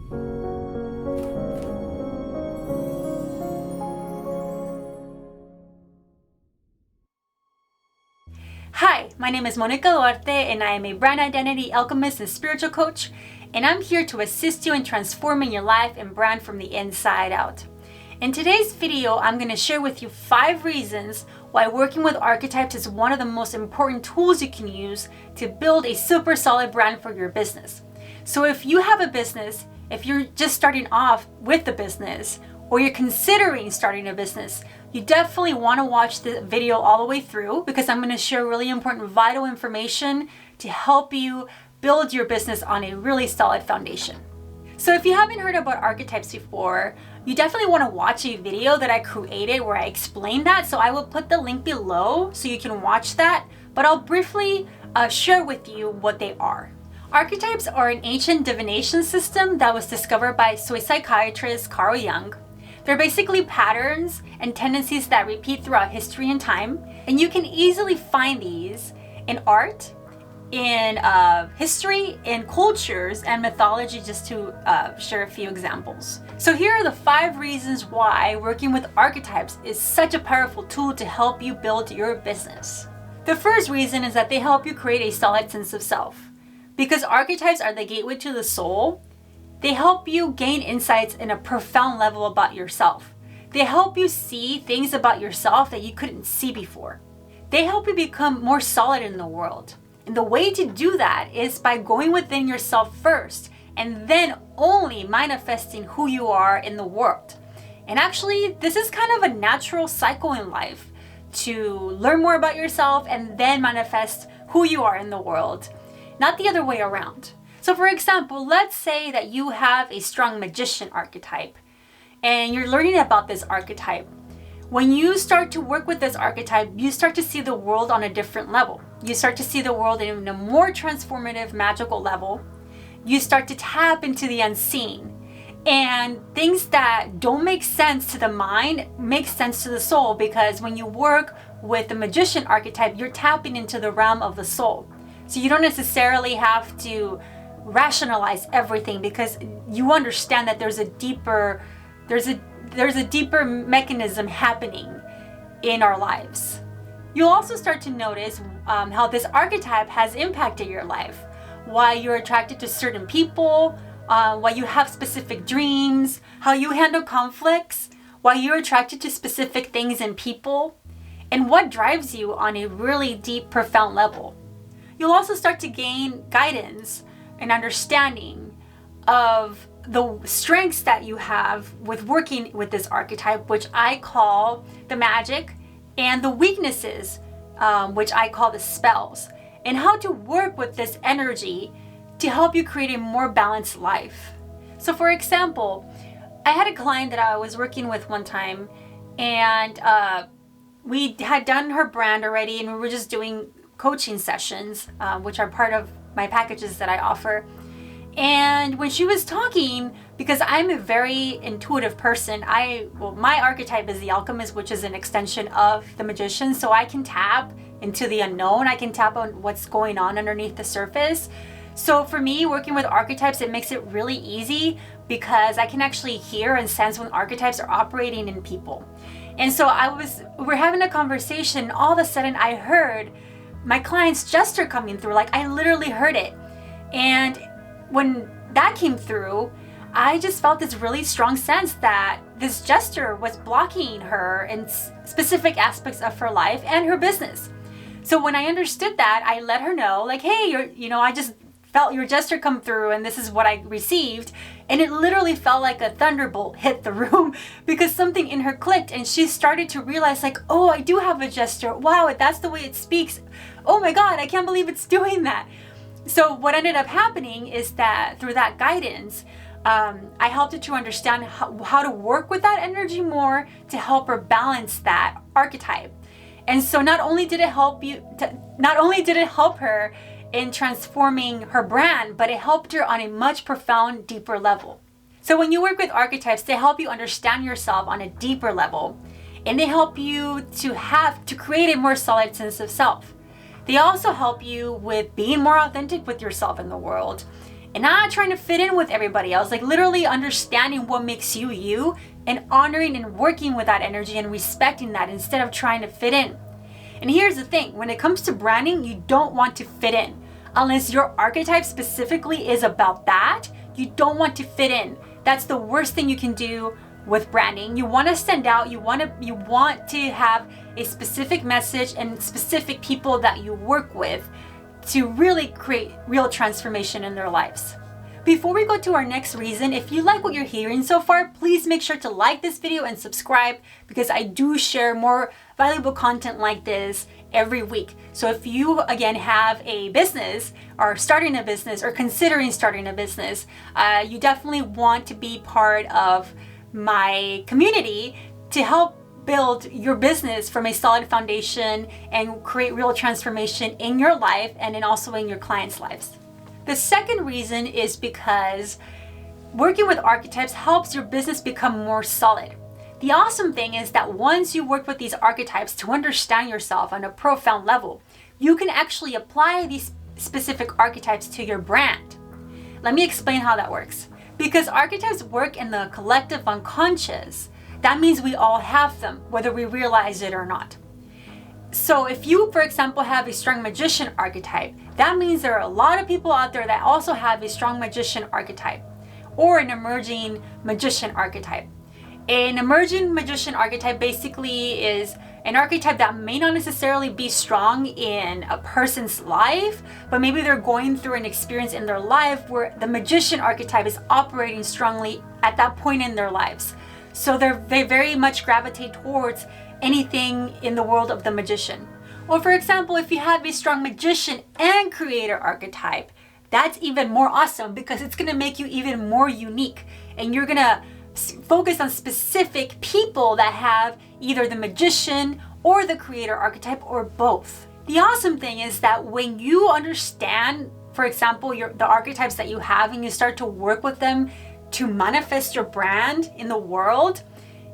Hi, my name is Monica Duarte and I am a brand identity alchemist and spiritual coach, and I'm here to assist you in transforming your life and brand from the inside out. In today's video, I'm going to share with you 5 reasons why working with archetypes is one of the most important tools you can use to build a super solid brand for your business. So if you have a business, if you're just starting off with the business, or you're considering starting a business, you definitely want to watch the video all the way through, because I'm going to share really important vital information to help you build your business on a really solid foundation. So if you haven't heard about archetypes before, you definitely want to watch a video that I created where I explain that. So I will put the link below so you can watch that, but I'll briefly share with you what they are. Archetypes are an ancient divination system that was discovered by Swiss psychiatrist Carl Jung. They're basically patterns and tendencies that repeat throughout history and time, and you can easily find these in art, in history, in cultures, and mythology, just to share a few examples. So here are the 5 reasons why working with archetypes is such a powerful tool to help you build your business. The first reason is that they help you create a solid sense of self. Because archetypes are the gateway to the soul, they help you gain insights in a profound level about yourself. They help you see things about yourself that you couldn't see before. They help you become more solid in the world. And the way to do that is by going within yourself first, and then only manifesting who you are in the world. And actually, this is kind of a natural cycle in life, to learn more about yourself and then manifest who you are in the world, not the other way around. So for example, let's say that you have a strong magician archetype and you're learning about this archetype. When you start to work with this archetype, you start to see the world on a different level. You start to see the world in a more transformative, magical level. You start to tap into the unseen. And things that don't make sense to the mind make sense to the soul, because when you work with the magician archetype, you're tapping into the realm of the soul. So you don't necessarily have to rationalize everything, because you understand that there's a deeper mechanism happening in our lives. You'll also start to notice how this archetype has impacted your life, why you're attracted to certain people, why you have specific dreams, how you handle conflicts, why you're attracted to specific things and people, and what drives you on a really deep, profound level. You'll also start to gain guidance and understanding of the strengths that you have with working with this archetype, which I call the magic, and the weaknesses, which I call the spells, and how to work with this energy to help you create a more balanced life. So for example, I had a client that I was working with one time, and we had done her brand already, and we were just doing coaching sessions, which are part of my packages that I offer. And when she was talking, because I'm a very intuitive person, my archetype is the alchemist, which is an extension of the magician. So I can tap into the unknown. I can tap on what's going on underneath the surface. So for me, working with archetypes, it makes it really easy, because I can actually hear and sense when archetypes are operating in people. And so we're having a conversation, all of a sudden I heard my client's gesture coming through. Like, I literally heard it. And when that came through, I just felt this really strong sense that this gesture was blocking her in specific aspects of her life and her business. So when I understood that, I let her know, like, hey, I just felt your gesture come through, and this is what I received. And it literally felt like a thunderbolt hit the room, because something in her clicked, and she started to realize, like, oh, I do have a gesture. Wow, that's the way it speaks. Oh my God, I can't believe it's doing that. So what ended up happening is that through that guidance, I helped her to understand how to work with that energy more, to help her balance that archetype. And so not only did it help her in transforming her brand, but it helped her on a much profound, deeper level. So when you work with archetypes, they help you understand yourself on a deeper level, and they help you to create a more solid sense of self. They also help you with being more authentic with yourself in the world, and not trying to fit in with everybody else, like literally understanding what makes you you and honoring and working with that energy and respecting that instead of trying to fit in. And here's the thing, when it comes to branding, you don't want to fit in. Unless your archetype specifically is about that, you don't want to fit in. That's the worst thing you can do with branding. You want to stand out, you want to have a specific message and specific people that you work with to really create real transformation in their lives. Before we go to our next reason, if you like what you're hearing so far, please make sure to like this video and subscribe, because I do share more valuable content like this every week. So if you again have a business or starting a business or considering starting a business, you definitely want to be part of my community to help build your business from a solid foundation and create real transformation in your life and also in your clients' lives. The second reason is because working with archetypes helps your business become more solid. The awesome thing is that once you work with these archetypes to understand yourself on a profound level, you can actually apply these specific archetypes to your brand. Let me explain how that works. Because archetypes work in the collective unconscious, that means we all have them, whether we realize it or not. So if you, for example, have a strong magician archetype, that means there are a lot of people out there that also have a strong magician archetype or an emerging magician archetype. An emerging magician archetype basically is an archetype that may not necessarily be strong in a person's life, but maybe they're going through an experience in their life where the magician archetype is operating strongly at that point in their lives. So they very much gravitate towards anything in the world of the magician. Or for example, if you have a strong magician and creator archetype, that's even more awesome because it's going to make you even more unique, and you're going to focus on specific people that have either the magician or the creator archetype or both. The awesome thing is that when you understand, for example, the archetypes that you have and you start to work with them to manifest your brand in the world,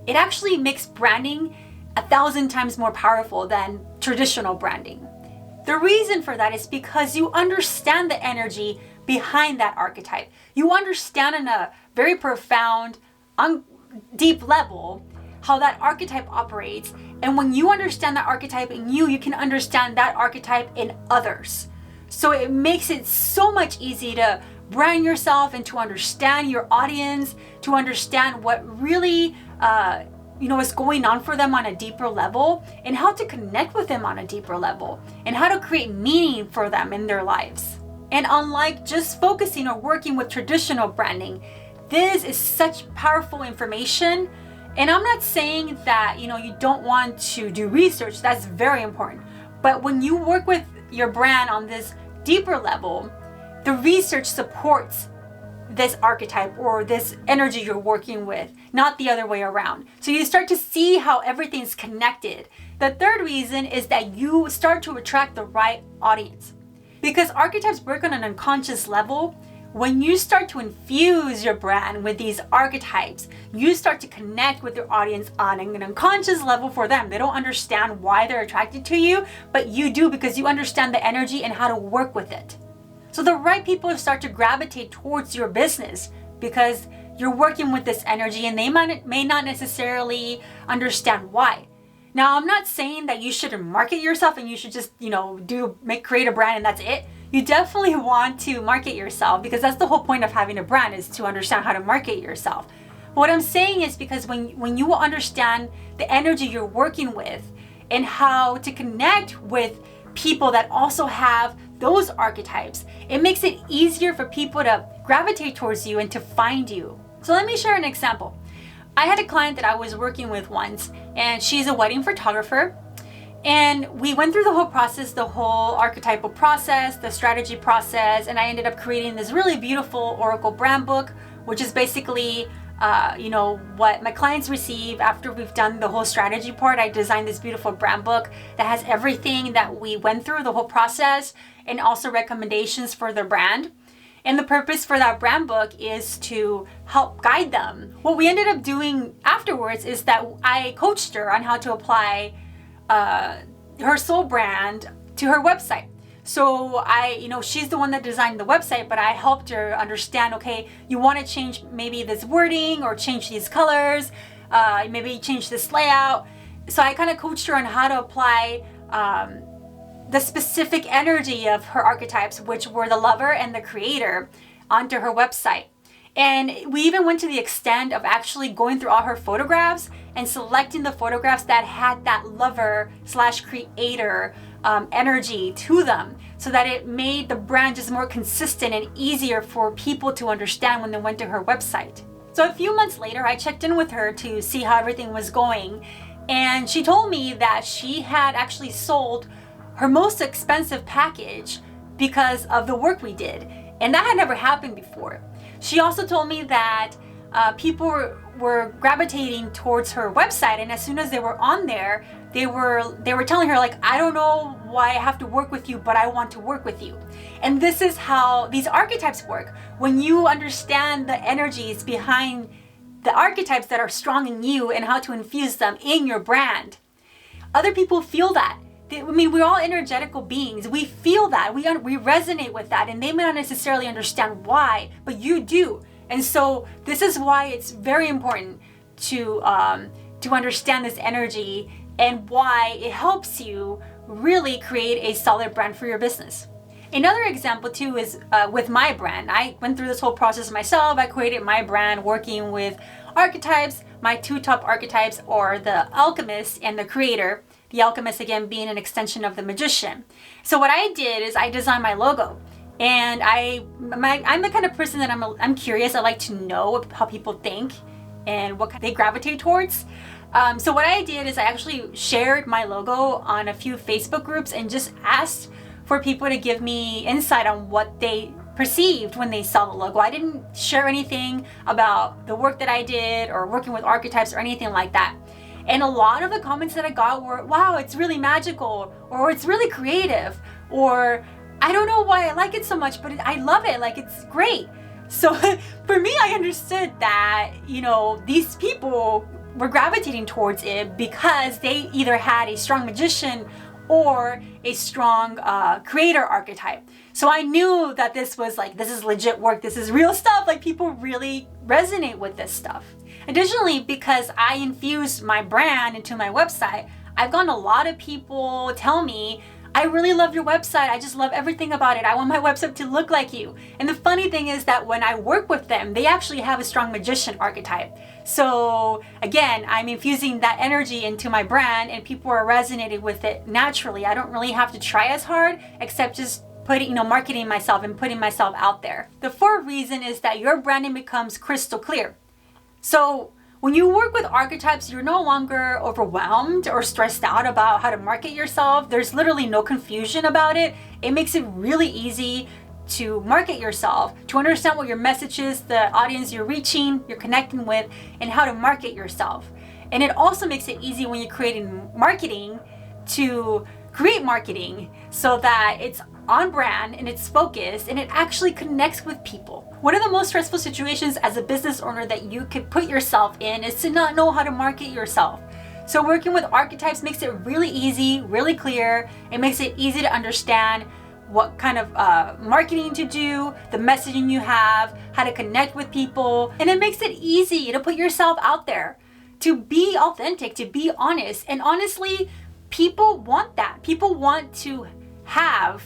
it actually makes branding 1,000 times more powerful than traditional branding. The reason for that is because you understand the energy behind that archetype. You understand in a very profound, deep level how that archetype operates, and when you understand that archetype in you can understand that archetype in others. So it makes it so much easier to brand yourself and to understand your audience, to understand what really is going on for them on a deeper level, and how to connect with them on a deeper level, and how to create meaning for them in their lives. And unlike just focusing or working with traditional branding, this is such powerful information. And I'm not saying that, you don't want to do research. That's very important. But when you work with your brand on this deeper level, the research supports this archetype or this energy you're working with, not the other way around. So you start to see how everything's connected. The third reason is that you start to attract the right audience. Because archetypes work on an unconscious level, when you start to infuse your brand with these archetypes, you start to connect with your audience on an unconscious level for them. They don't understand why they're attracted to you, but you do because you understand the energy and how to work with it. So the right people start to gravitate towards your business because you're working with this energy, and they may not necessarily understand why. Now, I'm not saying that you shouldn't market yourself and you should just, create a brand and that's it. You definitely want to market yourself because that's the whole point of having a brand, is to understand how to market yourself. But what I'm saying is because when you understand the energy you're working with and how to connect with people that also have those archetypes, it makes it easier for people to gravitate towards you and to find you. So let me share an example. I had a client that I was working with once, and she's a wedding photographer. And we went through the whole process, the whole archetypal process, the strategy process, and I ended up creating this really beautiful Oracle brand book, which is basically, what my clients receive after we've done the whole strategy part. I designed this beautiful brand book that has everything that we went through, the whole process, and also recommendations for their brand. And the purpose for that brand book is to help guide them. What we ended up doing afterwards is that I coached her on how to apply her soul brand to her website. So she's the one that designed the website, but I helped her understand, okay, you want to change maybe this wording or change these colors, maybe change this layout. So I kind of coached her on how to apply the specific energy of her archetypes, which were the lover and the creator, onto her website. And we even went to the extent of actually going through all her photographs and selecting the photographs that had that lover/creator energy to them, so that it made the brand just more consistent and easier for people to understand when they went to her website. So a few months later, I checked in with her to see how everything was going. And she told me that she had actually sold her most expensive package because of the work we did. And that had never happened before. She also told me that people were gravitating towards her website, and as soon as they were on there, they were telling her, like, I don't know why I have to work with you, but I want to work with you. And this is how these archetypes work. When you understand the energies behind the archetypes that are strong in you and how to infuse them in your brand, other people feel that. We're all energetical beings. We feel that. We resonate with that, and they may not necessarily understand why, but you do. And so this is why it's very important to understand this energy and why it helps you really create a solid brand for your business. Another example too is with my brand. I went through this whole process myself. I created my brand working with archetypes. My two top archetypes are the alchemist and the creator. The alchemist, again, being an extension of the magician. So what I did is I designed my logo. And I'm the kind of person that I'm curious. I like to know how people think and what they gravitate towards. So what I did is I actually shared my logo on a few Facebook groups and just asked for people to give me insight on what they perceived when they saw the logo. I didn't share anything about the work that I did or working with archetypes or anything like that. And a lot of the comments that I got were, wow, it's really magical, or it's really creative, or I don't know why I like it so much, but I love it, like it's great. So for me, I understood that, these people were gravitating towards it because they either had a strong magician or a strong creator archetype. So I knew that this is legit work, this is real stuff, like people really resonate with this stuff. Additionally, because I infused my brand into my website, I've gotten a lot of people tell me, I really love your website. I just love everything about it. I want my website to look like you. And the funny thing is that when I work with them, they actually have a strong magician archetype. So again, I'm infusing that energy into my brand and people are resonating with it naturally. I don't really have to try as hard, except just marketing myself and putting myself out there. The fourth reason is that your branding becomes crystal clear. So when you work with archetypes, you're no longer overwhelmed or stressed out about how to market yourself. There's literally no confusion about it. It makes it really easy to market yourself, to understand what your message is, the audience you're reaching, you're connecting with, and how to market yourself. And it also makes it easy when you're creating marketing to create marketing so that it's on brand and it's focused and it actually connects with people. One of the most stressful situations as a business owner that you could put yourself in is to not know how to market yourself. So working with archetypes makes it really easy, really clear. It makes it easy to understand what kind of marketing to do, the messaging you have, how to connect with people. And it makes it easy to put yourself out there, to be authentic, to be honest. And honestly, people want that. People want to have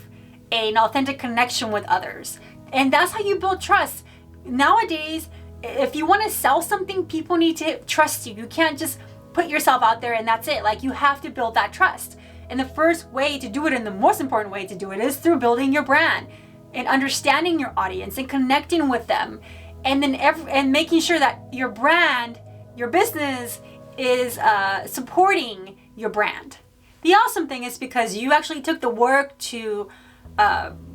an authentic connection with others. And that's how you build trust. Nowadays, if you want to sell something, people need to trust you. You can't just put yourself out there and that's it. Like, you have to build that trust. And the first way to do it, and the most important way to do it, is through building your brand and understanding your audience and connecting with them. And then and making sure that your brand, your business is supporting your brand. The awesome thing is because you actually took the work to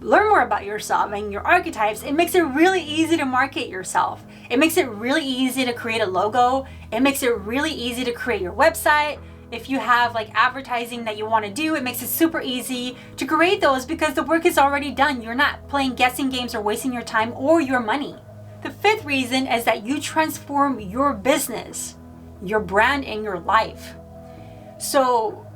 learn more about yourself and your archetypes, it makes it really easy to market yourself. It makes it really easy to create a logo. It makes it really easy to create your website. If you have like advertising that you want to do, it makes it super easy to create those because the work is already done. You're not playing guessing games or wasting your time or your money. The fifth reason is that you transform your business, your brand, and your life. So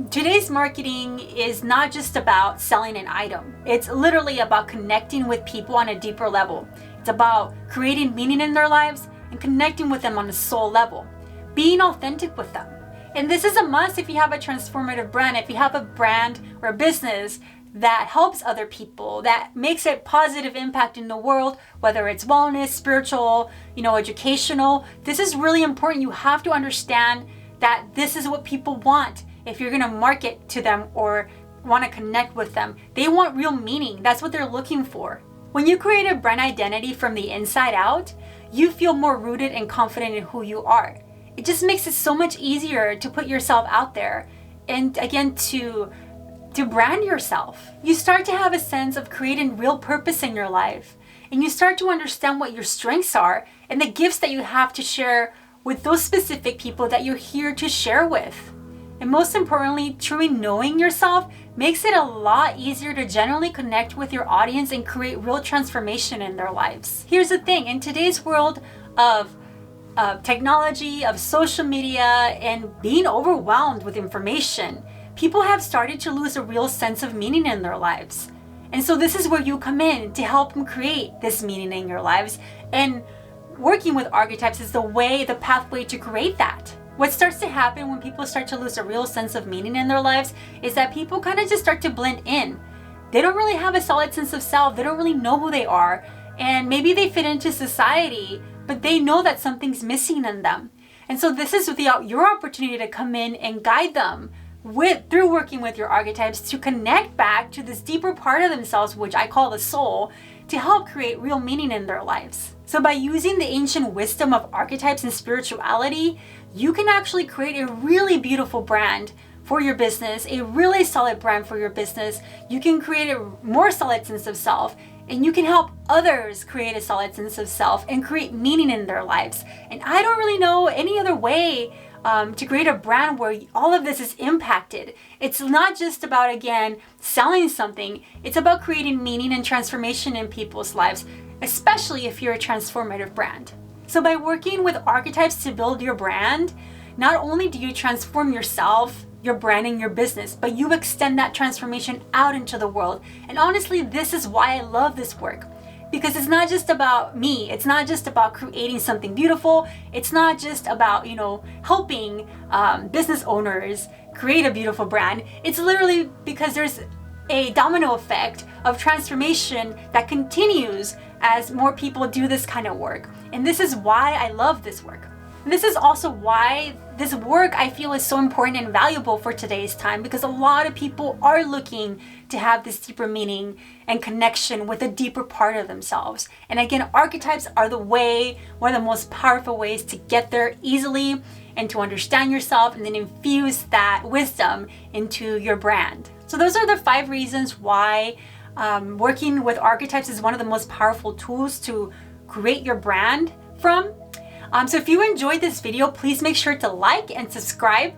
today's marketing is not just about selling an item. It's literally about connecting with people on a deeper level. It's about creating meaning in their lives and connecting with them on a soul level, being authentic with them. And this is a must if you have a transformative brand, if you have a brand or a business that helps other people, that makes a positive impact in the world, whether it's wellness, spiritual, educational. This is really important. You have to understand that this is what people want if you're going to market to them or want to connect with them. They want real meaning. That's what they're looking for. When you create a brand identity from the inside out, you feel more rooted and confident in who you are. It just makes it so much easier to put yourself out there and again to brand yourself. You start to have a sense of creating real purpose in your life, and you start to understand what your strengths are and the gifts that you have to share with those specific people that you're here to share with. And most importantly, truly knowing yourself makes it a lot easier to genuinely connect with your audience and create real transformation in their lives. Here's the thing, in today's world of technology, of social media, and being overwhelmed with information, people have started to lose a real sense of meaning in their lives. And so this is where you come in to help them create this meaning in your lives. And working with archetypes is the pathway to create that. What starts to happen when people start to lose a real sense of meaning in their lives is that people kind of just start to blend in. They don't really have a solid sense of self. They don't really know who they are. And maybe they fit into society, but they know that something's missing in them. And so this is your opportunity to come in and guide them through working with your archetypes to connect back to this deeper part of themselves, which I call the soul, to help create real meaning in their lives. So by using the ancient wisdom of archetypes and spirituality, you can actually create a really beautiful brand for your business, a really solid brand for your business. You can create a more solid sense of self, and you can help others create a solid sense of self and create meaning in their lives. And I don't really know any other way to create a brand where all of this is impacted. It's not just about, again, selling something. It's about creating meaning and transformation in people's lives, especially if you're a transformative brand. So by working with archetypes to build your brand, not only do you transform yourself, your brand, and your business, but you extend that transformation out into the world. And honestly, this is why I love this work. Because it's not just about me. It's not just about creating something beautiful. It's not just about, helping business owners create a beautiful brand. It's literally because there's a domino effect of transformation that continues as more people do this kind of work. And this is why I love this work. And this is also why this work I feel is so important and valuable for today's time, because a lot of people are looking to have this deeper meaning and connection with a deeper part of themselves. And again, archetypes are one of the most powerful ways to get there easily and to understand yourself and then infuse that wisdom into your brand. So those are the 5 reasons why working with archetypes is one of the most powerful tools to create your brand from. So if you enjoyed this video, please make sure to like and subscribe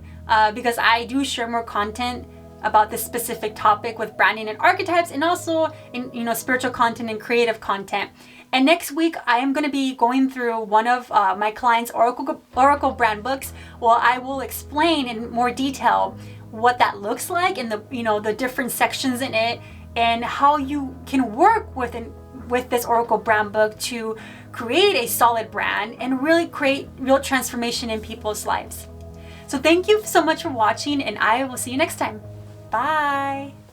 because I do share more content about this specific topic with branding and archetypes, and also in spiritual content and creative content. And next week I am going to be going through one of my clients' Oracle brand books. Well, I will explain in more detail what that looks like and the different sections in it, and how you can work with this Oracle brand book to create a solid brand and really create real transformation in people's lives. So thank you so much for watching, and I will see you next time. Bye.